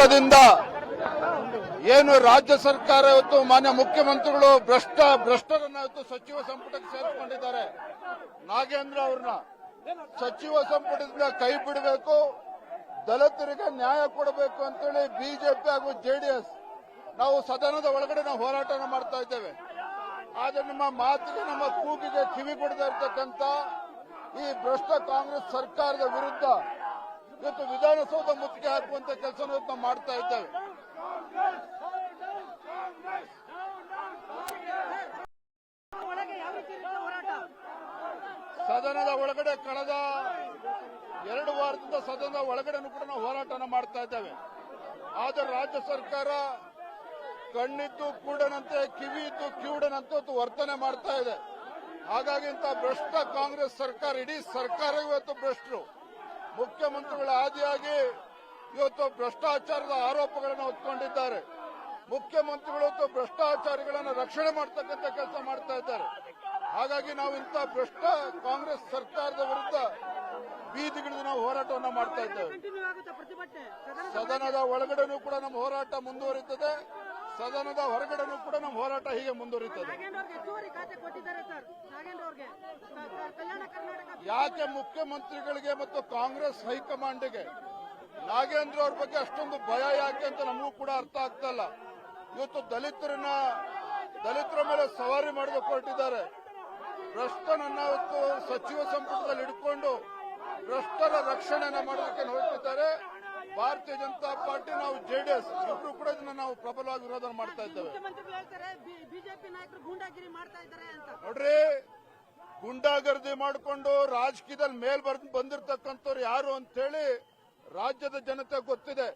ಸರ್ಕಾರದಿಂದ ಏನು ರಾಜ್ಯ ಸರ್ಕಾರ ಇವತ್ತು ಮಾನ್ಯ ಮುಖ್ಯಮಂತ್ರಿಗಳು ಭ್ರಷ್ಟರನ್ನ ಇವತ್ತು ಸಚಿವ ಸಂಪುಟಕ್ಕೆ ಸೇರಿಸಿಕೊಂಡಿದ್ದಾರೆ. ನಾಗೇಂದ್ರ ಅವ್ರನ್ನ ಸಚಿವ ಸಂಪುಟದಿಂದ ಕೈ ಬಿಡಬೇಕು, ದಲಿತರಿಗೆ ನ್ಯಾಯ ಕೊಡಬೇಕು ಅಂತೇಳಿ ಬಿಜೆಪಿ ಹಾಗೂ ಜೆಡಿಎಸ್ ನಾವು ಸದನದ ಒಳಗಡೆ ನಾವು ಹೋರಾಟನ ಮಾಡ್ತಾ ಇದ್ದೇವೆ. ಆದ್ರೆ ನಮ್ಮ ಮಾತಿಗೆ, ನಮ್ಮ ಕೂಗಿಗೆ ಕಿವಿ ಕೊಡದೇ ಇರತಕ್ಕಂತ ಈ ಭ್ರಷ್ಟ ಕಾಂಗ್ರೆಸ್ ಸರ್ಕಾರದ ವಿರುದ್ಧ ಇವತ್ತು ವಿಧಾನಸೌಧ ಮುತ್ತಿಗೆ ಹಾಕುವಂತ ಕೆಲಸ ನಾವು ಮಾಡ್ತಾ ಇದ್ದೇವೆ. ಸದನದ ಒಳಗಡೆ ಕಳೆದ 2 ವಾರದಿಂದ ಸದನದ ಒಳಗಡೆನೂ ಕೂಡ ನಾವು ಹೋರಾಟನ ಮಾಡ್ತಾ ಇದ್ದೇವೆ. ಆದರೆ ರಾಜ್ಯ ಸರ್ಕಾರ ಕಣ್ಣಿದ್ದು ಕೂಡನಂತೆ, ಕಿವಿ ಇದ್ದು ಕಿವುಡನಂತೆ ವರ್ತನೆ ಮಾಡ್ತಾ ಇದೆ. ಹಾಗಾಗಿ ಇಂಥ ಭ್ರಷ್ಟ ಕಾಂಗ್ರೆಸ್ ಸರ್ಕಾರ, ಇಡೀ ಸರ್ಕಾರ ಇವತ್ತು ಭ್ರಷ್ಟರು. ಮುಖ್ಯಮಂತ್ರಿಗಳ ಆದಿಯಾಗಿ ಇವತ್ತು ಭ್ರಷ್ಟಾಚಾರದ ಆರೋಪಗಳನ್ನು ಹೊತ್ಕೊಂಡಿದ್ದಾರೆ. ಮುಖ್ಯಮಂತ್ರಿಗಳು ಇವತ್ತು ಭ್ರಷ್ಟಾಚಾರಿಗಳನ್ನು ರಕ್ಷಣೆ ಮಾಡತಕ್ಕಂಥ ಕೆಲಸ ಮಾಡ್ತಾ ಇದ್ದಾರೆ. ಹಾಗಾಗಿ ನಾವು ಇಂಥ ಭ್ರಷ್ಟ ಕಾಂಗ್ರೆಸ್ ಸರ್ಕಾರದ ವಿರುದ್ಧ ಬೀದಿಗಿಳಿದು ನಾವು ಹೋರಾಟವನ್ನು ಮಾಡ್ತಾ ಇದ್ದೇವೆ. ಸದನದ ಒಳಗಡೆನೂ ಕೂಡ ನಮ್ಮ ಹೋರಾಟ ಮುಂದುವರಿಯುತ್ತದೆ, ಸದನದ ಹೊರಗಡೆನೂ ಕೂಡ ನಮ್ಮ ಹೋರಾಟ ಹೀಗೆ ಮುಂದುವರಿಯುತ್ತದೆ. ಯಾಕೆ ಮುಖ್ಯಮಂತ್ರಿಗಳಿಗೆ ಮತ್ತು ಕಾಂಗ್ರೆಸ್ ಹೈಕಮಾಂಡ್ಗೆ ನಾಗೇಂದ್ರ ಅವ್ರ ಬಗ್ಗೆ ಅಷ್ಟೊಂದು ಭಯ ಯಾಕೆ ಅಂತ ನಮಗೂ ಕೂಡ ಅರ್ಥ ಆಗ್ತಾ ಇಲ್ಲ. ಇವತ್ತು ದಲಿತರ ಮೇಲೆ ಸವಾರಿ ಮಾಡಬೇಕು ಹೊರಟಿದ್ದಾರೆ. ಭ್ರಷ್ಟನನ್ನ ಇವತ್ತು ಸಚಿವ ಸಂಪುಟದಲ್ಲಿ ಹಿಡ್ಕೊಂಡು ಭ್ರಷ್ಟರ ರಕ್ಷಣೆಯನ್ನ ಮಾಡೋದಕ್ಕೆ ಹೊರಟಿದ್ದಾರೆ. ಭಾರತೀಯ ಜನತಾ ಪಾರ್ಟಿ, ನಾವು ಜೆಡಿಎಸ್ ಇಬ್ರು ಕೂಡ ಇದನ್ನ ನಾವು ಪ್ರಬಲವಾಗಿ ವಿರೋಧ ಮಾಡ್ತಾ ಇದ್ದೇವೆ. ನೋಡ್ರಿ, ಗುಂಡಾಗರ್ದಿ ಮಾಡಿಕೊಂಡು ರಾಜಕೀಯದಲ್ಲಿ ಮೇಲ್ ಬಂದಿರತಕ್ಕಂಥವ್ರು ಯಾರು ಅಂತೇಳಿ ರಾಜ್ಯದ ಜನತೆ ಗೊತ್ತಿದೆ.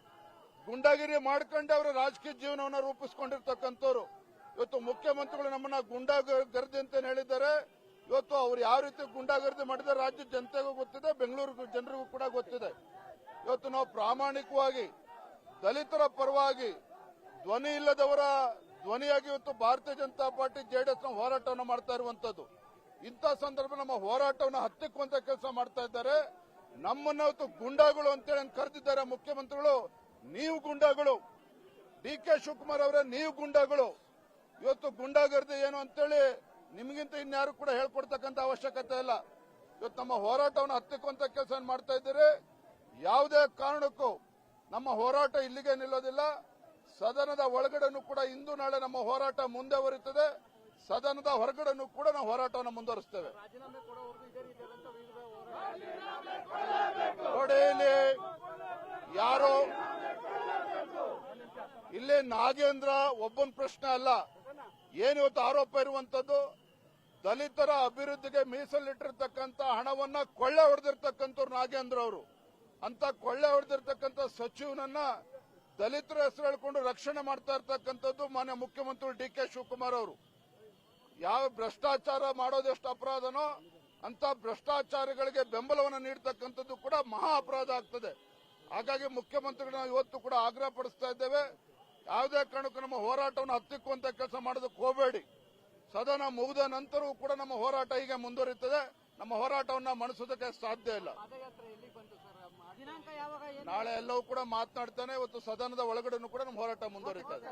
ಗುಂಡಾಗಿರಿ ಮಾಡ್ಕೊಂಡೆ ಅವರು ರಾಜಕೀಯ ಜೀವನವನ್ನು ರೂಪಿಸಿಕೊಂಡಿರ್ತಕ್ಕಂಥವ್ರು. ಇವತ್ತು ಮುಖ್ಯಮಂತ್ರಿಗಳು ನಮ್ಮನ್ನ ಗುಂಡಾಗರ್ದಿ ಅಂತ ಹೇಳಿದ್ದಾರೆ. ಇವತ್ತು ಅವ್ರು ಯಾವ ರೀತಿ ಗುಂಡಾಗರ್ದಿ ಮಾಡಿದರೆ ರಾಜ್ಯದ ಜನತೆಗೂ ಗೊತ್ತಿದೆ, ಬೆಂಗಳೂರು ಜನರಿಗೂ ಕೂಡ ಗೊತ್ತಿದೆ. ಇವತ್ತು ನಾವು ಪ್ರಾಮಾಣಿಕವಾಗಿ ದಲಿತರ ಪರವಾಗಿ ಧ್ವನಿ ಇಲ್ಲದವರ ಧ್ವನಿಯಾಗಿ ಇವತ್ತು ಭಾರತೀಯ ಜನತಾ ಪಾರ್ಟಿ ಜೆಡಿಎಸ್ ನ ಹೋರಾಟವನ್ನು ಮಾಡ್ತಾ ಇರುವಂತದ್ದು. ಇಂಥ ಸಂದರ್ಭ ನಮ್ಮ ಹೋರಾಟವನ್ನು ಹತ್ತಿಕ್ಕುವಂತ ಕೆಲಸ ಮಾಡ್ತಾ ಇದ್ದಾರೆ. ನಮ್ಮನ್ನ ಇವತ್ತು ಗುಂಡಾಗಳು ಅಂತೇಳಿ ಕರೆದಿದ್ದಾರೆ ಮುಖ್ಯಮಂತ್ರಿಗಳು. ನೀವು ಗುಂಡಾಗಳು, ಡಿ.ಕೆ. ಶಿವಕುಮಾರ್ ಅವರೇ ನೀವು ಗುಂಡಾಗಳು. ಇವತ್ತು ಗುಂಡಾಗರ್ದಿ ಏನು ಅಂತೇಳಿ ನಿಮಗಿಂತ ಇನ್ಯಾರು ಕೂಡ ಹೇಳ್ಕೊಡ್ತಕ್ಕಂಥ ಅವಶ್ಯಕತೆ ಇಲ್ಲ. ಇವತ್ತು ನಮ್ಮ ಹೋರಾಟವನ್ನು ಹತ್ತಿಕ್ಕುವಂತ ಕೆಲಸ ಮಾಡ್ತಾ ಇದ್ದೀರಿ. ಯಾವುದೇ ಕಾರಣಕ್ಕೂ ನಮ್ಮ ಹೋರಾಟ ಇಲ್ಲಿಗೆ ನಿಲ್ಲೋದಿಲ್ಲ. ಸದನದ ಒಳಗಡೆನೂ ಕೂಡ ಇಂದು ನಾಳೆ ನಮ್ಮ ಹೋರಾಟ ಮುಂದುವರಿಯುತ್ತದೆ. ಸದನದ ಹೊರಗಡೆನೂ ಕೂಡ ನಾವು ಹೋರಾಟವನ್ನು ಮುಂದುವರಿಸ್ತೇವೆ. ನೋಡಿ, ಇಲ್ಲಿ ನಾಗೇಂದ್ರ ಒಬ್ಬನ ಪ್ರಶ್ನೆ ಅಲ್ಲ. ಏನಿವತ್ತು ಆರೋಪ ಇರುವಂತದ್ದು, ದಲಿತರ ಅಭಿವೃದ್ಧಿಗೆ ಮೀಸಲಿಟ್ಟಿರ್ತಕ್ಕಂಥ ಹಣವನ್ನ ಕೊಳ್ಳೆ ಹೊಡೆದಿರ್ತಕ್ಕಂಥವ್ರು ನಾಗೇಂದ್ರ ಅವರು. ಅಂತ ಕೊಳ್ಳೆ ಹೊಡೆದಿರ್ತಕ್ಕಂಥ ಸಚಿವನನ್ನ ದಲಿತರ ಹೆಸರು ಹೇಳ್ಕೊಂಡು ರಕ್ಷಣೆ ಮಾಡ್ತಾ ಇರ್ತಕ್ಕಂಥದ್ದು ಮಾನ್ಯ ಮುಖ್ಯಮಂತ್ರಿ ಡಿ.ಕೆ. ಶಿವಕುಮಾರ್ ಅವರು. ಯಾವ ಭ್ರಷ್ಟಾಚಾರ ಮಾಡೋದೆಷ್ಟು ಅಪರಾಧನೋ ಅಂತ ಭ್ರಷ್ಟಾಚಾರಿಗಳಿಗೆ ಬೆಂಬಲವನ್ನು ನೀಡತಕ್ಕಂಥದ್ದು ಕೂಡ ಮಹಾ ಅಪರಾಧ ಆಗ್ತದೆ. ಹಾಗಾಗಿ ಮುಖ್ಯಮಂತ್ರಿಗಳನ್ನ ಇವತ್ತು ಕೂಡ ಆಗ್ರಹ ಪಡಿಸ್ತಾ ಇದ್ದೇವೆ. ಯಾವುದೇ ಕಾರಣಕ್ಕೂ ನಮ್ಮ ಹೋರಾಟವನ್ನು ಹತ್ತಿಕ್ಕುವಂತ ಕೆಲಸ ಮಾಡೋದಕ್ಕೆ ಹೋಗಬೇಡಿ. ಸದನ ಮುಗಿದ ನಂತರವೂ ಕೂಡ ನಮ್ಮ ಹೋರಾಟ ಹೀಗೆ ಮುಂದುವರಿಯುತ್ತದೆ. ನಮ್ಮ ಹೋರಾಟವನ್ನು ಮಣಿಸೋದಕ್ಕೆ ಸಾಧ್ಯ ಇಲ್ಲ. ನಾಳೆ ಎಲ್ಲವೂ ಕೂಡ ಮಾತನಾಡ್ತಾನೆ. ಇವತ್ತು ಸದನದ ಒಳಗಡೆನೂ ಕೂಡ ನಮ್ಮ ಹೋರಾಟ ಮುಂದುವರಿಯುತ್ತದೆ.